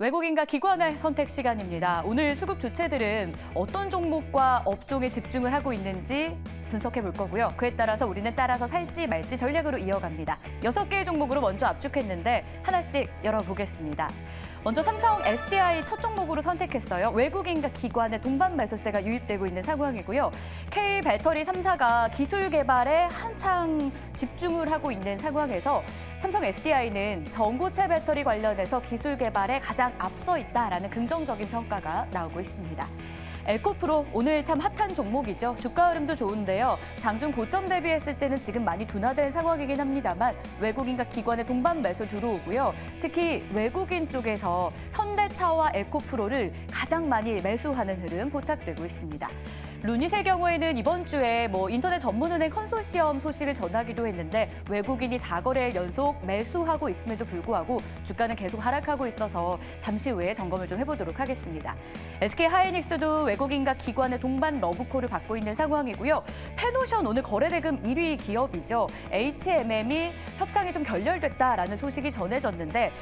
외국인과 기관의 선택 시간입니다. 오늘 수급 주체들은 어떤 종목과 업종에 집중을 하고 있는지 분석해 볼 거고요. 그에 따라서 우리는 따라서 살지 말지 전략으로 이어갑니다. 6개의 종목으로 먼저 압축했는데 하나씩 열어보겠습니다. 먼저 삼성 SDI 첫 종목으로 선택했어요. 외국인과 기관의 동반 매수세가 유입되고 있는 상황이고요. K배터리 3사가 기술 개발에 한창 집중을 하고 있는 상황에서 삼성 SDI는 전고체 배터리 관련해서 기술 개발에 가장 앞서 있다라는 긍정적인 평가가 나오고 있습니다. 에코프로 오늘 참 핫한 종목이죠. 주가 흐름도 좋은데요. 장중 고점 대비했을 때는 지금 많이 둔화된 상황이긴 합니다만 외국인과 기관의 동반 매수 들어오고요. 특히 외국인 쪽에서 현대차와 에코프로를 가장 많이 매수하는 흐름 포착되고 있습니다. 루닛의 경우에는 이번 주에 인터넷 전문은행 컨소시엄 소식을 전하기도 했는데 외국인이 4거래일 연속 매수하고 있음에도 불구하고 주가는 계속 하락하고 있어서 잠시 후에 점검을 좀 해보도록 하겠습니다. SK하이닉스도 외국인과 기관의 동반 러브콜을 받고 있는 상황이고요. 페노션 오늘 거래대금 1위 기업이죠. HMM이 협상이 좀 결렬됐다라는 소식이 전해졌는데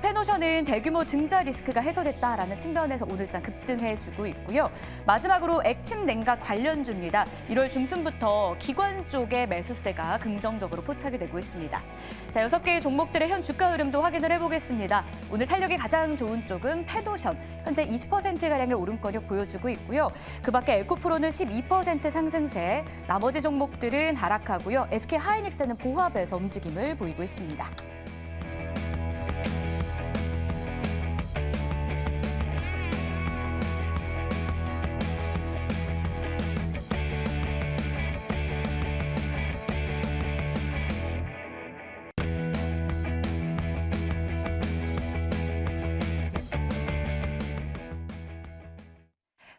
페노션은 대규모 증자 리스크가 해소됐다라는 측면에서 오늘장 급등해주고 있고요. 마지막으로 액침 냉각 관련주입니다. 1월 중순부터 기관 쪽의 매수세가 긍정적으로 포착이 되고 있습니다. 자, 6개의 종목들의 현 주가 흐름도 확인을 해보겠습니다. 오늘 탄력이 가장 좋은 쪽은 페노션. 현재 20%가량의 오름권을 보여주고 있고요. 그 밖에 에코프로는 12% 상승세, 나머지 종목들은 하락하고요. SK하이닉스는 보합해서 움직임을 보이고 있습니다.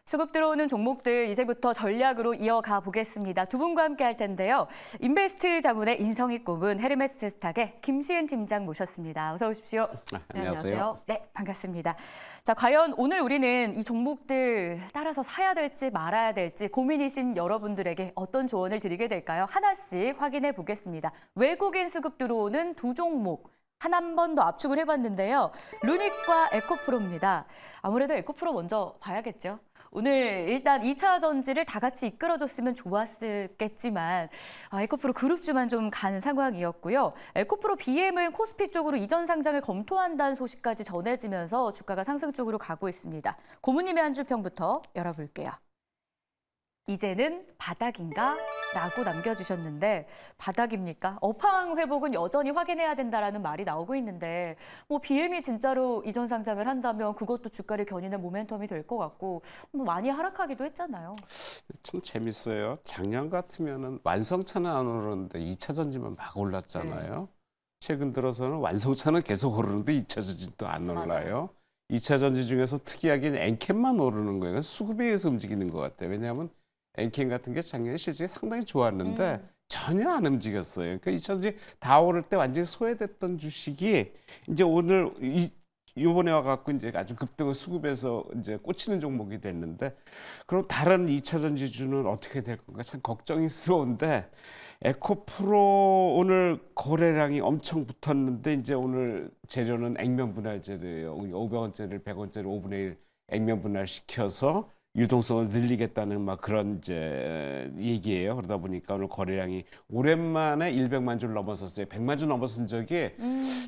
수급 들어오는 종목들 이제부터 전략으로 이어가 보겠습니다. 두 분과 함께 할 텐데요. 인베스트 자문의 인성희 고문, 헤르메스 스탁의 김시은 팀장 모셨습니다. 어서 오십시오. 안녕하세요. 네, 반갑습니다. 자, 과연 오늘 우리는 이 종목들 따라서 사야 될지 말아야 될지 고민이신 여러분들에게 어떤 조언을 드리게 될까요? 하나씩 확인해 보겠습니다. 외국인 수급 들어오는 두 종목. 한 번 더 압축을 해봤는데요. 루닛과 에코프로입니다. 아무래도 에코프로 먼저 봐야겠죠. 오늘 일단 2차 전지를 다 같이 이끌어줬으면 좋았겠지만 에코프로 그룹주만 좀 간 상황이었고요. 에코프로 BM은 코스피 쪽으로 이전 상장을 검토한다는 소식까지 전해지면서 주가가 상승 쪽으로 가고 있습니다. 고모님의 한 줄 평부터 열어볼게요. 이제는 바닥인가? 라고 남겨주셨는데 바닥입니까? 업황 회복은 여전히 확인해야 된다라는 말이 나오고 있는데 BM이 진짜로 이전 상장을 한다면 그것도 주가를 겨니는 모멘텀이 될 것 같고 많이 하락하기도 했잖아요. 참 재밌어요. 작년 같으면은 완성차는 안 오르는데 2차 전지만 막 올랐잖아요. 최근 들어서는 완성차는 계속 오르는데 2차 전지도 안 올라요. 맞아요. 2차 전지 중에서 특이하게 엔캠만 오르는 거예요. 수급에 의해서 움직이는 것 같아요. 왜냐하면 엔캠 같은 게 작년에 실적이 상당히 좋았는데 전혀 안 움직였어요. 그러니까 2차 전지 다 오를 때 완전히 소외됐던 주식이 이제 오늘 이번에 와갖고 이제 아주 급등을 수급해서 이제 꽂히는 종목이 됐는데 그럼 다른 2차 전지주는 어떻게 될 건가 참 걱정스러운데 에코프로 오늘 거래량이 엄청 붙었는데 이제 오늘 재료는 액면 분할 재료예요. 500원짜리를 100원짜리 5분의 1 액면 분할 시켜서 유동성을 늘리겠다는 막 그런 이제 얘기예요. 그러다 보니까 오늘 거래량이 오랜만에 100만 주를 넘어섰어요. 100만 주 넘어선 적이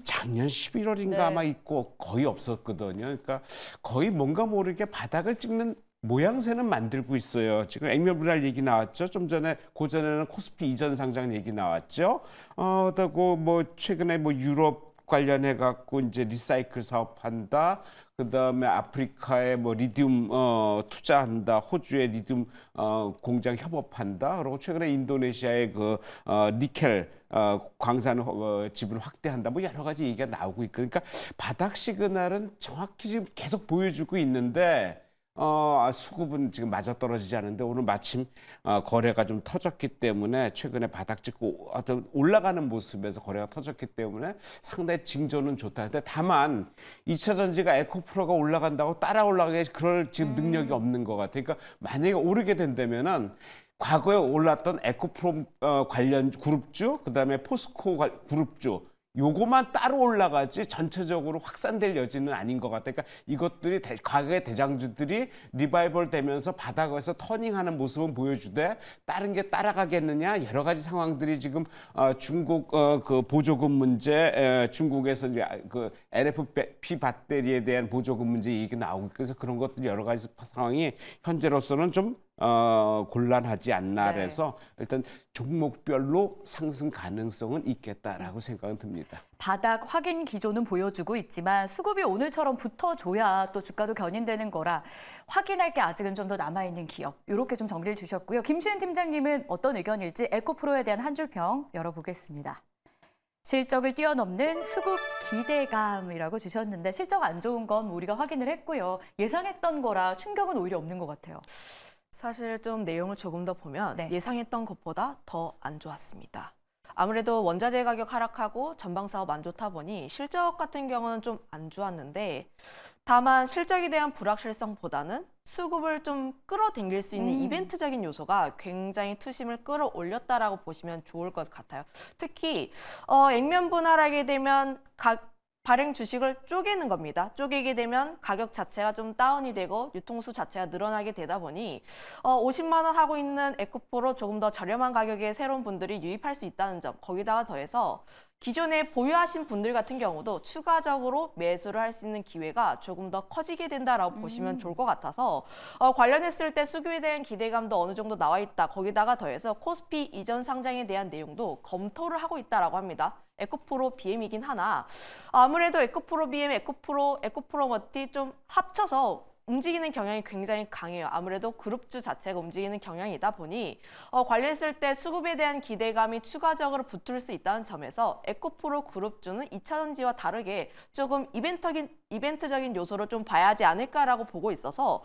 작년 11월인가 아마 있고 거의 없었거든요. 그러니까 거의 뭔가 모르게 바닥을 찍는 모양새는 만들고 있어요. 지금 액면 분할 얘기 나왔죠. 좀 전에 고전에는 코스피 이전 상장 얘기 나왔죠. 그리고 최근에 유럽 관련해 갖고 이제 리사이클 사업한다. 그다음에 아프리카에 리튬 투자한다. 호주에 리튬 공장 협업한다. 그리고 최근에 인도네시아의 니켈 광산 지분 확대한다. 여러 가지 얘기가 나오고 있고 그러니까 바닥 시그널은 정확히 지금 계속 보여주고 있는데 수급은 지금 맞아떨어지지 않는데 오늘 마침 거래가 좀 터졌기 때문에 최근에 바닥 찍고 어떤 올라가는 모습에서 거래가 터졌기 때문에 상당히 징조는 좋다. 근데 다만 2차 전지가 에코프로가 올라간다고 따라 올라가게 그럴 지금 능력이 없는 것 같아요. 그러니까 만약에 오르게 된다면은 과거에 올랐던 에코프로 관련 그룹주, 그다음에 포스코 그룹주 요거만 따로 올라가지 전체적으로 확산될 여지는 아닌 것 같아요. 그러니까 이것들이 과거의 대장주들이 리바이벌 되면서 바닥에서 터닝하는 모습은 보여주되 다른 게 따라가겠느냐 여러 가지 상황들이 지금 중국 그 보조금 문제, 중국에서 이제 그 LFP 배터리에 대한 보조금 문제 얘기 나오고 그래서 그런 것들 여러 가지 상황이 현재로서는 좀 곤란하지 않나 네. 그래서 일단 종목별로 상승 가능성은 있겠다라고 생각은 듭니다. 바닥 확인 기조는 보여주고 있지만 수급이 오늘처럼 붙어줘야 또 주가도 견인되는 거라 확인할 게 아직은 좀 더 남아있는 기업. 이렇게 좀 정리를 주셨고요. 김시은 팀장님은 어떤 의견일지 에코프로에 대한 한 줄 평 열어보겠습니다. 실적을 뛰어넘는 수급 기대감이라고 주셨는데 실적 안 좋은 건 우리가 확인을 했고요. 예상했던 거라 충격은 오히려 없는 것 같아요. 사실 좀 내용을 조금 더 보면 네. 예상했던 것보다 더 안 좋았습니다. 아무래도 원자재 가격 하락하고 전방 사업 안 좋다 보니 실적 같은 경우는 좀 안 좋았는데 다만 실적에 대한 불확실성보다는 수급을 좀 끌어당길 수 있는 이벤트적인 요소가 굉장히 투심을 끌어올렸다라고 보시면 좋을 것 같아요. 특히 액면 분할하게 되면 발행 주식을 쪼개는 겁니다. 쪼개게 되면 가격 자체가 좀 다운이 되고 유통수 자체가 늘어나게 되다 보니 50만 원 하고 있는 에코프로 조금 더 저렴한 가격에 새로운 분들이 유입할 수 있다는 점, 거기다가 더해서 기존에 보유하신 분들 같은 경우도 추가적으로 매수를 할 수 있는 기회가 조금 더 커지게 된다라고 보시면 좋을 것 같아서 관련했을 때 수급에 대한 기대감도 어느 정도 나와 있다. 거기다가 더해서 코스피 이전 상장에 대한 내용도 검토를 하고 있다라고 합니다. 에코프로 BM이긴 하나 아무래도 에코프로 BM, 에코프로 머티 좀 합쳐서 움직이는 경향이 굉장히 강해요. 아무래도 그룹주 자체가 움직이는 경향이다 보니 관련했을 때 수급에 대한 기대감이 추가적으로 붙을 수 있다는 점에서 에코프로 그룹주는 2차전지와 다르게 조금 이벤트적인 요소를 좀 봐야 하지 않을까라고 보고 있어서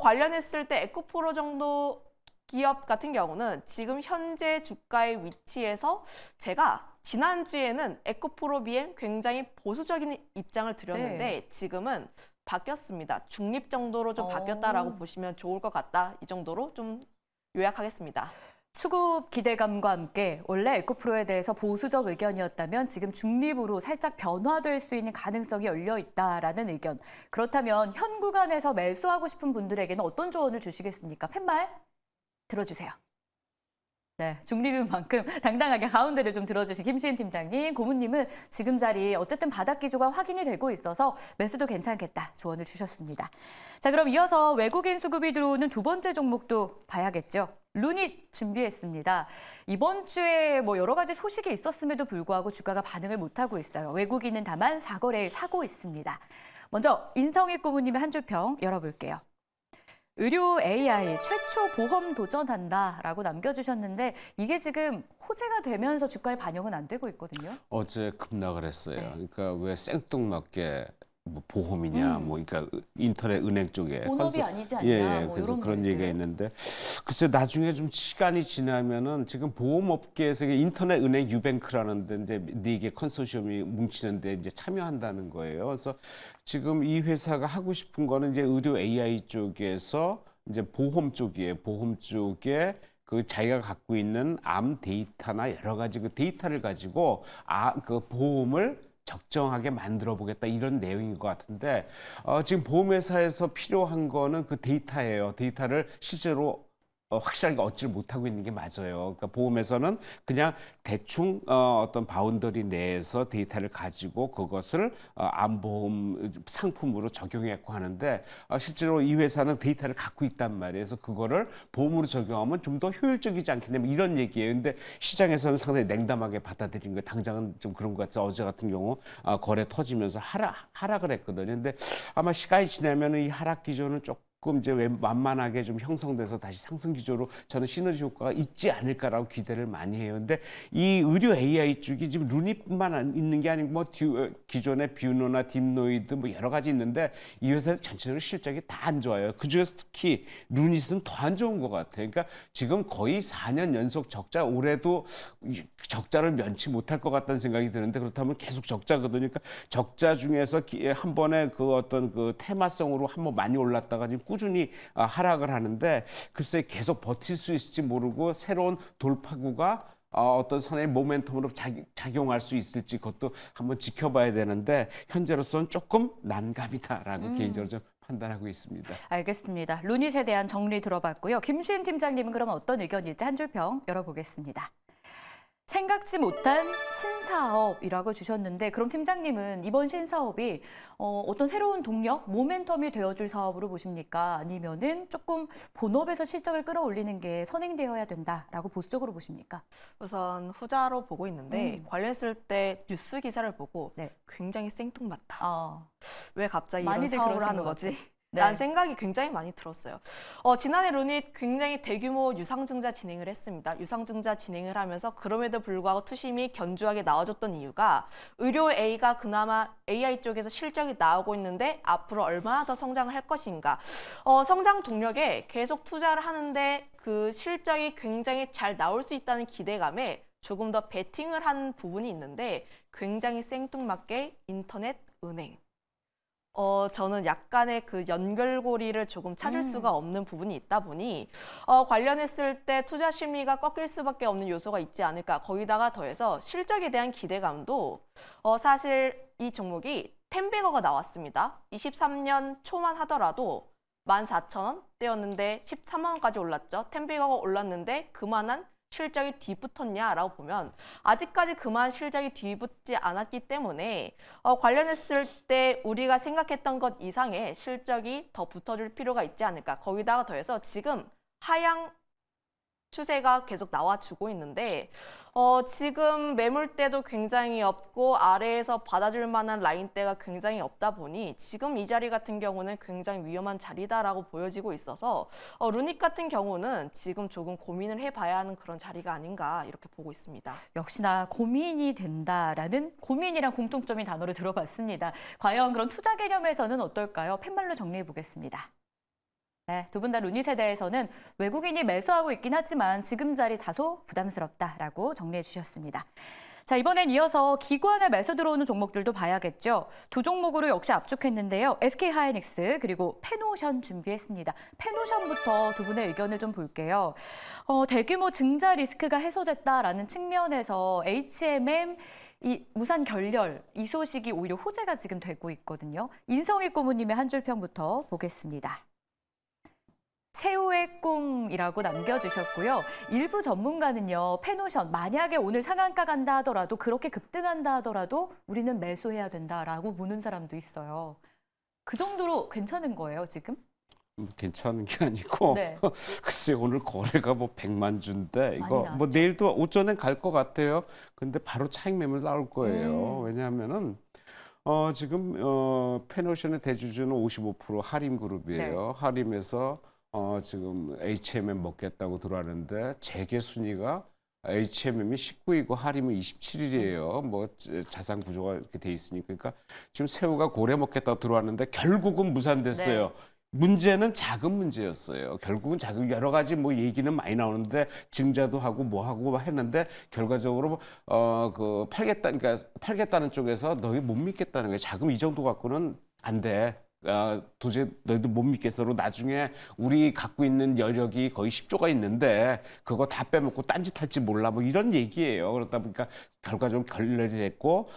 관련했을 때 에코프로 정도 기업 같은 경우는 지금 현재 주가의 위치에서 제가 지난주에는 에코프로 BM 굉장히 보수적인 입장을 드렸는데 네. 지금은 바뀌었습니다. 중립 정도로 좀 바뀌었다라고 보시면 좋을 것 같다. 이 정도로 좀 요약하겠습니다. 수급 기대감과 함께 원래 에코프로에 대해서 보수적 의견이었다면 지금 중립으로 살짝 변화될 수 있는 가능성이 열려 있다라는 의견. 그렇다면 현 구간에서 매수하고 싶은 분들에게는 어떤 조언을 주시겠습니까? 팻말 들어주세요. 네, 중립인 만큼 당당하게 가운데를 좀 들어주신 김시은 팀장님, 고문님은 지금 자리 어쨌든 바닥 기조가 확인이 되고 있어서 매수도 괜찮겠다 조언을 주셨습니다. 자, 그럼 이어서 외국인 수급이 들어오는 두 번째 종목도 봐야겠죠. 루닛 준비했습니다. 이번 주에 뭐 여러 가지 소식이 있었음에도 불구하고 주가가 반응을 못하고 있어요. 외국인은 다만 사거래를 사고 있습니다. 먼저 인성일 고문님의 한 줄 평 열어볼게요. 의료 AI 최초 보험 도전한다라고 남겨주셨는데 이게 지금 호재가 되면서 주가에 반영은 안 되고 있거든요. 어제 급락을 했어요. 네. 그러니까 왜 생뚱맞게 뭐 보험이냐, 뭐 그러니까 인터넷 은행 쪽에 본업이 아니지 않냐, 예, 뭐 그래서 이런 그런 말들. 얘기가 있는데 글쎄 나중에 좀 시간이 지나면은 지금 보험업계에서 이게 인터넷 은행 유뱅크라는 데인데 4개 컨소시엄이 뭉치는데 이제 참여한다는 거예요. 그래서 지금 이 회사가 하고 싶은 거는 이제 의료 AI 쪽에서 이제 보험 쪽이에요. 보험 쪽에 그 자기가 갖고 있는 암 데이터나 여러 가지 그 데이터를 가지고 그 보험을 적정하게 만들어 보겠다 이런 내용인 것 같은데 지금 보험회사에서 필요한 거는 그 데이터예요. 데이터를 실제로 확실하게 얻지를 못하고 있는 게 맞아요. 그러니까 보험에서는 그냥 대충 어떤 바운더리 내에서 데이터를 가지고 그것을 암보험 상품으로 적용했고 하는데 실제로 이 회사는 데이터를 갖고 있단 말이에요. 그래서 그거를 보험으로 적용하면 좀 더 효율적이지 않겠냐 뭐 이런 얘기예요. 근데 시장에서는 상당히 냉담하게 받아들인 거예요. 당장은 좀 그런 것 같아요. 어제 같은 경우 거래 터지면서 하락을 했거든요. 근데 아마 시간이 지나면 이 하락 기조는 조금 이제 완만하게 좀 형성돼서 다시 상승 기조로 저는 시너지 효과가 있지 않을까라고 기대를 많이 해요. 근데 이 의료 AI 쪽이 지금 루닛만 있는 게 아니고 뭐 기존의 뷰노나 딥노이드 뭐 여러 가지 있는데 이 회사 전체적으로 실적이 다 안 좋아요. 그중에서 특히 루닛은 더 안 좋은 것 같아요. 그러니까 지금 거의 4년 연속 적자, 올해도 적자를 면치 못할 것 같다는 생각이 드는데 그렇다면 계속 적자거든요. 그러니까 적자 중에서 한 번에 그 어떤 그 테마성으로 한번 많이 올랐다가 지금 꾸준히 하락을 하는데 글쎄 계속 버틸 수 있을지 모르고 새로운 돌파구가 어떤 산의 모멘텀으로 작용할 수 있을지 그것도 한번 지켜봐야 되는데 현재로서는 조금 난감이다라고 개인적으로 좀 판단하고 있습니다. 알겠습니다. 루닛에 대한 정리 들어봤고요. 김시은 팀장님은 그럼 어떤 의견일지 한 줄 평 열어보겠습니다. 생각지 못한 신사업이라고 주셨는데 그럼 팀장님은 이번 신사업이 어떤 새로운 동력, 모멘텀이 되어줄 사업으로 보십니까? 아니면은 조금 본업에서 실적을 끌어올리는 게 선행되어야 된다라고 보수적으로 보십니까? 우선 후자로 보고 있는데 관련했을 때 뉴스 기사를 보고 네. 굉장히 생뚱맞다. 왜 갑자기 많이들 이런 사업을 그러신 하는 것 거지? 같아요. 네. 라는 생각이 굉장히 많이 들었어요. 지난해 루닛 굉장히 대규모 유상증자 진행을 했습니다. 유상증자 진행을 하면서 그럼에도 불구하고 투심이 견조하게 나와줬던 이유가 의료 A가 그나마 AI 쪽에서 실적이 나오고 있는데 앞으로 얼마나 더 성장을 할 것인가. 성장 동력에 계속 투자를 하는데 그 실적이 굉장히 잘 나올 수 있다는 기대감에 조금 더 베팅을 한 부분이 있는데 굉장히 생뚱맞게 인터넷 은행. 저는 약간의 그 연결고리를 조금 찾을 수가 없는 부분이 있다 보니 관련했을 때 투자 심리가 꺾일 수밖에 없는 요소가 있지 않을까. 거기다가 더해서 실적에 대한 기대감도 사실 이 종목이 10배거가 나왔습니다. 23년 초만 하더라도 14,000원대였는데 13만 원까지 올랐죠. 10배거가 올랐는데 그만한 실적이 뒤붙었냐라고 보면 아직까지 그만 실적이 뒤붙지 않았기 때문에 관련했을 때 우리가 생각했던 것 이상의 실적이 더 붙어줄 필요가 있지 않을까. 거기다가 더해서 지금 하향 추세가 계속 나와주고 있는데 지금 매물대도 굉장히 없고 아래에서 받아줄 만한 라인대가 굉장히 없다 보니 지금 이 자리 같은 경우는 굉장히 위험한 자리다라고 보여지고 있어서 루닛 같은 경우는 지금 조금 고민을 해봐야 하는 그런 자리가 아닌가 이렇게 보고 있습니다. 역시나 고민이 된다라는 고민이란 공통점인 단어를 들어봤습니다. 과연 그런 투자 개념에서는 어떨까요? 팻말로 정리해 보겠습니다. 네, 두 분 다 루닛에 대해서는 외국인이 매수하고 있긴 하지만 지금 자리 다소 부담스럽다라고 정리해 주셨습니다. 자, 이번엔 이어서 기관에 매수 들어오는 종목들도 봐야겠죠. 두 종목으로 역시 압축했는데요. SK하이닉스 그리고 페노션 준비했습니다. 페노션부터 두 분의 의견을 좀 볼게요. 대규모 증자 리스크가 해소됐다라는 측면에서 HMM 이 무산 결렬 이 소식이 오히려 호재가 지금 되고 있거든요. 인성희 고모님의 한 줄 평부터 보겠습니다. 새우의 꿈이라고 남겨주셨고요. 일부 전문가는요. 페노션 만약에 오늘 상한가 간다 하더라도 그렇게 급등한다 하더라도 우리는 매수해야 된다라고 보는 사람도 있어요. 그 정도로 괜찮은 거예요 지금? 괜찮은 게 아니고 네. 글쎄 오늘 거래가 뭐 100만 주인데 이거 많이 뭐 나왔죠. 내일도 오전엔 갈 것 같아요. 근데 바로 차익 매물 나올 거예요. 왜냐하면은 지금 페노션의 대주주는 55% 하림그룹이에요. 하림에서 지금 HMM 먹겠다고 들어왔는데 재계 순위가 HMM이 19이고 하림은 27일이에요. 뭐 자산 구조가 이렇게 돼 있으니까 그러니까 지금 새우가 고래 먹겠다고 들어왔는데 결국은 무산됐어요. 문제는 자금 문제였어요. 결국은 자금 여러 가지 뭐 얘기는 많이 나오는데 증자도 하고 뭐 하고 했는데 결과적으로 그 팔겠다는 쪽에서 너희 못 믿겠다는 거예요. 자금 이 정도 갖고는 안 돼. 도저히 너희들 못 믿겠어로 나중에 우리 갖고 있는 여력이 거의 10조가 있는데 그거 다 빼먹고 딴짓할지 몰라 뭐 이런 얘기예요. 그러다 보니까 결과적으로 결렬이 됐고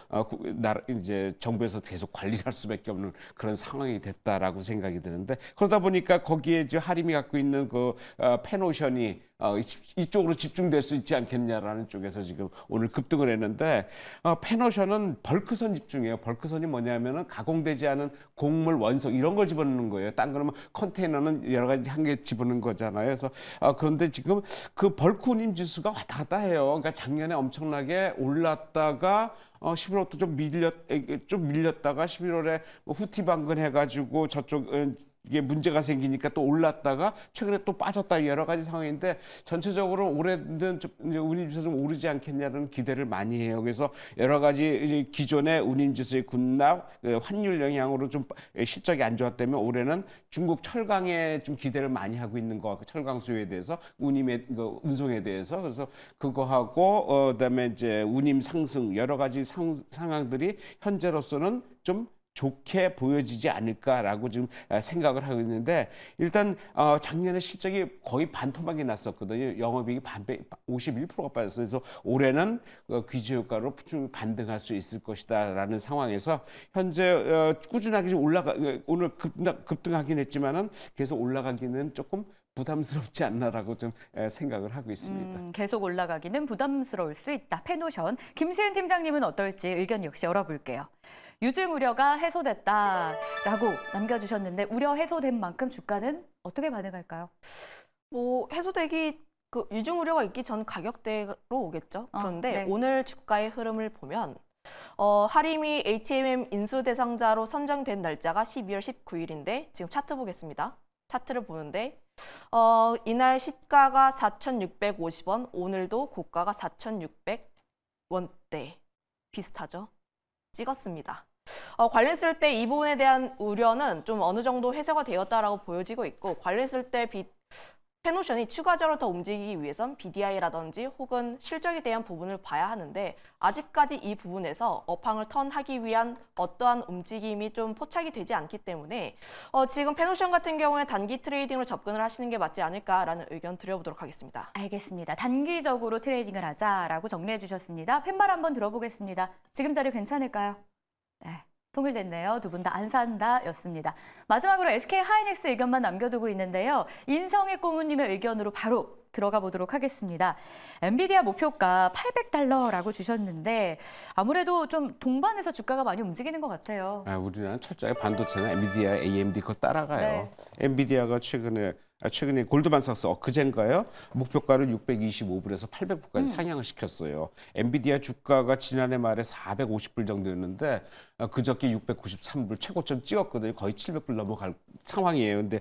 이제 정부에서 계속 관리를 할 수밖에 없는 그런 상황이 됐다라고 생각이 드는데 그러다 보니까 거기에 이제 하림이 갖고 있는 그 페노션이 이쪽으로 집중될 수 있지 않겠냐라는 쪽에서 지금 오늘 급등을 했는데 페노션은 벌크선 집중이에요. 벌크선이 뭐냐면은 가공되지 않은 곡물 원석 이런 걸 집어넣는 거예요. 딴 거는 컨테이너는 여러 가지 한 개 집어넣는 거잖아요. 그래서 그런데 지금 그 벌크 운임 지수가 왔다 갔다 해요. 그러니까 작년에 엄청나게 올랐다가 11월부터 좀 밀렸다가 11월에 뭐 후티 방근해가지고 저쪽 이게 문제가 생기니까 또 올랐다가 최근에 또 빠졌다 여러 가지 상황인데 전체적으로 올해는 운임지수 좀 오르지 않겠냐는 기대를 많이 해요. 그래서 여러 가지 이제 기존의 운임지수의 급락, 환율 영향으로 좀 실적이 안 좋았다면 올해는 중국 철강에 좀 기대를 많이 하고 있는 것 같고 철강 수요에 대해서 운송에 대해서 그래서 그거하고 그다음에 이제 운임 상승 여러 가지 상황들이 현재로서는 좀 좋게 보여지지 않을까라고 지금 생각을 하고 있는데 일단 작년에 실적이 거의 반토막이 났었거든요. 영업이익이 51%가 빠졌어요. 그래서 올해는 기저효과로 반등할 수 있을 것이다라는 상황에서 현재 꾸준하게 좀 오늘 급등하긴 했지만은 계속 올라가기는 조금 부담스럽지 않나라고 좀 생각을 하고 있습니다. 계속 올라가기는 부담스러울 수 있다. 페노션. 김시은 팀장님은 어떨지 의견 역시 열어볼게요. 유증 우려가 해소됐다라고 남겨주셨는데 우려 해소된 만큼 주가는 어떻게 반응할까요? 뭐 해소되기 유증 우려가 있기 전 가격대로 오겠죠. 그런데 네. 오늘 주가의 흐름을 보면 하림이 HMM 인수 대상자로 선정된 날짜가 12월 19일인데 지금 차트 보겠습니다. 차트를 보는데 이날 시가가 4,650원, 오늘도 고가가 4,600원대 비슷하죠. 찍었습니다. 관련했을 때 이 부분에 대한 우려는 좀 어느 정도 해소가 되었다라고 보여지고 있고 관련했을 때 페노션이 추가적으로 더 움직이기 위해선 BDI라든지 혹은 실적에 대한 부분을 봐야 하는데 아직까지 이 부분에서 업황을 턴하기 위한 어떠한 움직임이 좀 포착이 되지 않기 때문에 지금 페노션 같은 경우에 단기 트레이딩으로 접근을 하시는 게 맞지 않을까라는 의견 드려보도록 하겠습니다. 알겠습니다. 단기적으로 트레이딩을 하자라고 정리해 주셨습니다. 팻말 한번 들어보겠습니다. 지금 자리 괜찮을까요? 네. 통일됐네요. 두 분 다 안 산다였습니다. 마지막으로 SK 하이닉스 의견만 남겨두고 있는데요. 인성의 고문님의 의견으로 바로 들어가 보도록 하겠습니다. 엔비디아 목표가 $800라고 주셨는데 아무래도 좀 동반해서 주가가 많이 움직이는 것 같아요. 우리나라는 철저하게 반도체나 엔비디아, AMD 그거 따라가요. 네. 엔비디아가 최근에 골드만삭스 그젠가요? 목표가를 625불에서 800불까지 상향을 시켰어요. 엔비디아 주가가 지난해 말에 450불 정도였는데 그저께 693불 최고점 찍었거든요. 거의 700불 넘어갈 상황이에요. 근데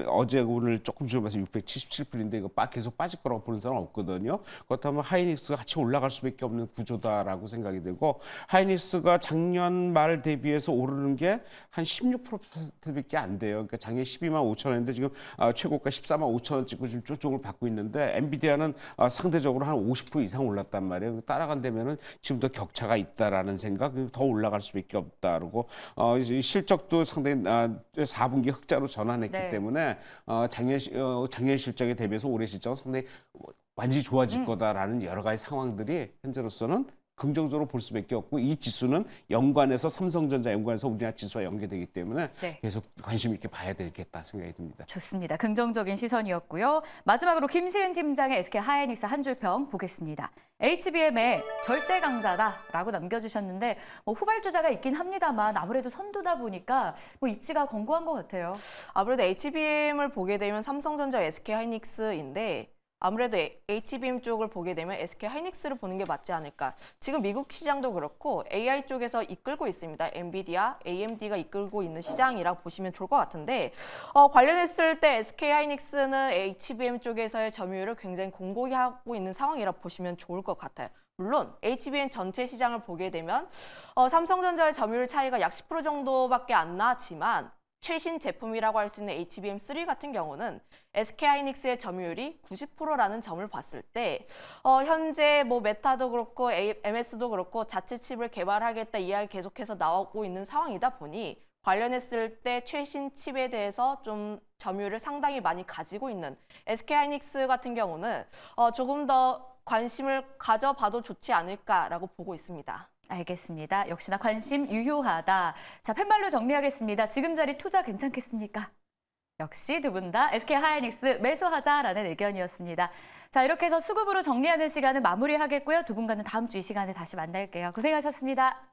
어제 오늘 조금 줄어서 677불인데 이거 계속 빠질 거라고 보는 사람 없거든요. 그렇다면 하이닉스가 같이 올라갈 수밖에 없는 구조다라고 생각이 들고 하이닉스가 작년 말 대비해서 오르는 게 한 16%밖에 안 돼요. 그러니까 작년 12만 5천 원인데 지금 최고가 14만 5천 원 찍고 지금 쪼쪽을 받고 있는데 엔비디아는 상대적으로 한 50% 이상 올랐단 말이에요. 따라간다면은 지금도 격차가 있다라는 생각, 더 올라갈 수밖에 없다라고 실적도 상당히 4분기 흑자로 전환했기 네. 때문에 작년 실적에 대비해서 올해 실적은 상당히 완전히 좋아질 거다라는 여러 가지 상황들이 현재로서는 긍정적으로 볼 수밖에 없고 이 지수는 연관해서 삼성전자 연관해서 우리나라 지수와 연계되기 때문에 네. 계속 관심 있게 봐야 되겠다 생각이 듭니다. 좋습니다. 긍정적인 시선이었고요. 마지막으로 김시은 팀장의 SK 하이닉스 한 줄평 보겠습니다. HBM의 절대 강자다라고 남겨주셨는데 후발주자가 있긴 합니다만 아무래도 선두다 보니까 입지가 견고한 것 같아요. 아무래도 HBM을 보게 되면 삼성전자, SK 하이닉스인데 아무래도 HBM 쪽을 보게 되면 SK 하이닉스를 보는 게 맞지 않을까. 지금 미국 시장도 그렇고 AI 쪽에서 이끌고 있습니다. 엔비디아, AMD가 이끌고 있는 시장이라고 보시면 좋을 것 같은데 관련했을 때 SK 하이닉스는 HBM 쪽에서의 점유율을 굉장히 공고히 하고 있는 상황이라 보시면 좋을 것 같아요. 물론 HBM 전체 시장을 보게 되면 삼성전자의 점유율 차이가 약 10% 정도밖에 안 나지만 최신 제품이라고 할 수 있는 HBM3 같은 경우는 SK하이닉스의 점유율이 90%라는 점을 봤을 때 현재 메타도 그렇고 MS도 그렇고 자체 칩을 개발하겠다 이야기 계속해서 나오고 있는 상황이다 보니 관련했을 때 최신 칩에 대해서 좀 점유율을 상당히 많이 가지고 있는 SK하이닉스 같은 경우는 조금 더 관심을 가져봐도 좋지 않을까라고 보고 있습니다. 알겠습니다. 역시나 관심 유효하다. 자, 팻말로 정리하겠습니다. 지금 자리 투자 괜찮겠습니까? 역시 두 분 다 SK 하이닉스 매수하자라는 의견이었습니다. 자, 이렇게 해서 수급으로 정리하는 시간은 마무리하겠고요. 두 분과는 다음 주 이 시간에 다시 만날게요. 고생하셨습니다.